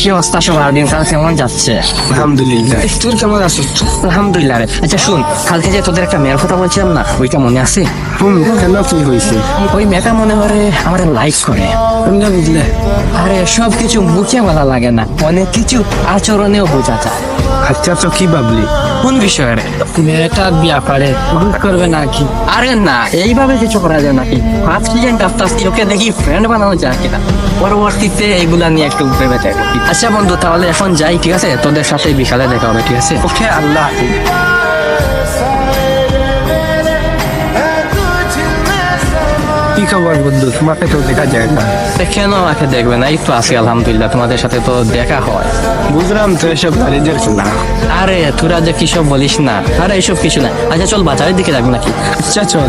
কি অবস্থা সবার দিনকাল কেমন যাচ্ছে? আলহামদুলিল্লাহ। তোর কেমন আছিস? আলহামদুলিল্লাহ রে। আচ্ছা শুন, কালকে যে তোদের একটা মেয়ের কথা বলছিলাম না, ওইটা মনে আছে? কেন কি হয়েছে? ওই মেয়েটা মনে করে আমার লাইক করে। কেমনে বুঝলে? আরে সব কিছু মুখে বলা লাগে না, অনেক কিছু আচরণেও বোঝা যায়। আচ্ছা তো কি ভাবলি? কোন বিষয়ে রে? মেয়েটা বিয়া করে করবে নাকি? আরে না, এইভাবে কিছু করা যায় নাকি? আজকে যে আস্তে আস্তে ওকে দেখি ফ্রেন্ড বানানো যায় কিনা, পরবর্তীতে এইগুলা নিয়ে একটু ভেবে দেখো। আচ্ছা বন্ধু, তাহলে এখন যাই, ঠিক আছে? তোদের সাথে বিকালে দেখা হবে, ঠিক আছে? ওকে, আল্লাহ হাফেজ। কি খবর বন্ধু? তোমাকে তো দেখা যায় না। কেন আমাকে দেখবে না? এই তো আছি আলহামদুলিল্লাহ, তোমাদের সাথে তো দেখা হয়। বুঝলাম তো এসব নারীদের খেলা। আরে তোরা যে কিসব বলিস না, আরে এইসব কিছু না। আচ্ছা চল বাজারের দিকে যাবো নাকি? আচ্ছা চল।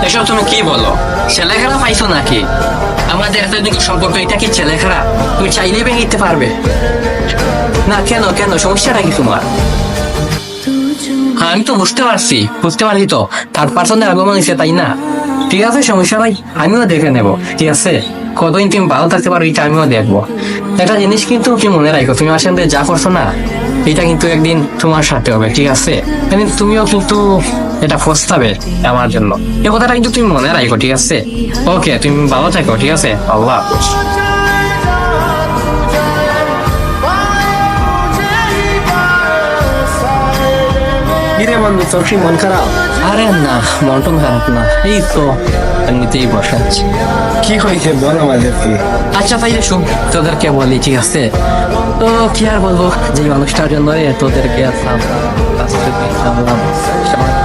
এসব তুমি কি বলো? ছেলে খারাপ পাইছো নাকি? আমাদের এতদিন সম্পর্ক, এটা কি ছেলে খারাপ? তুমি চাইলেই ভেঙে দিতে পারবে না? কেন কেন, সমস্যাটা কি তোমার? হ্যাঁ আমি তো বুঝতে পারছি তো, থার্ড পার্সনের আগমন হয়েছে, তাই না? ঠিক আছে, সমস্যা নাই, আমিও দেখে নেব, ঠিক আছে? কতদিন তুমি ভালো থাকতে পারো এটা আমিও দেখবো। একটা জিনিস কিন্তু তুমি মনে রাখো, তুমি আমার সাথে যা করছো না, এটা কিন্তু একদিন তোমার সাথে হবে, ঠিক আছে? একদিন তুমিও কিন্তু এটা পস্তাবে আমার জন্য, এই কথাটা কিন্তু তুমি মনে রাখো, ঠিক আছে? ওকে, তুমি ভালো থাকো, ঠিক আছে? আল্লাহ হাফেজ। কিরে বন্ধু, তোর কি মন খারাপ? আরে না, মন টন খারাপ না, এই তো এমনিতেই বসে আছি। কি হয়েছে বল আমাদেরকে। আচ্ছা তাইলে শুন, তোদেরকে বলি, ঠিক আছে? তো কি আর বলবো, যে মানুষটার জন্য তোদেরকে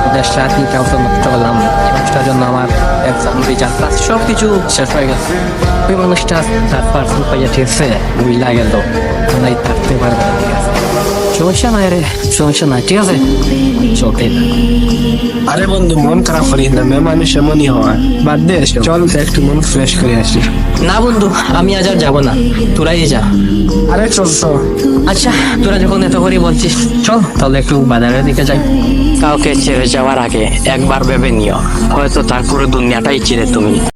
তোদের সাথে কাউকে নষ্ট করলাম, এই মানুষটার জন্য আমার এক্সাম রেজাল্ট সবকিছু শেষ হয়ে গেছে। ওই মানুষটা তার পার্সেন্ট পাইয়া, ঠিক আছে, বুঝলা গেল, নাই থাকতে পারবে না, ঠিক আছে? সমস্যা নাই রে, সমস্যা নাই, ঠিক আছে, চলতে থাক। আরে বন্ধু, মন খারাপ করিস না, মেয়ে মানুষ এমনই হয়। বাদ দে, চল একটু মন ফ্রেশ করে আসি। না বন্ধু, আমি আজ আর যাবো না, তোরাই যা। আরে চল তো। আচ্ছা তোরা যখন এত করে বলছিস, চল তাহলে একটু বাজারের দিকে যাই। কাউকে ছেড়ে যাওয়ার আগে একবার ভেবে নিও, হয়তো তার পুরো দুনিয়াটাই চিরে তুমি।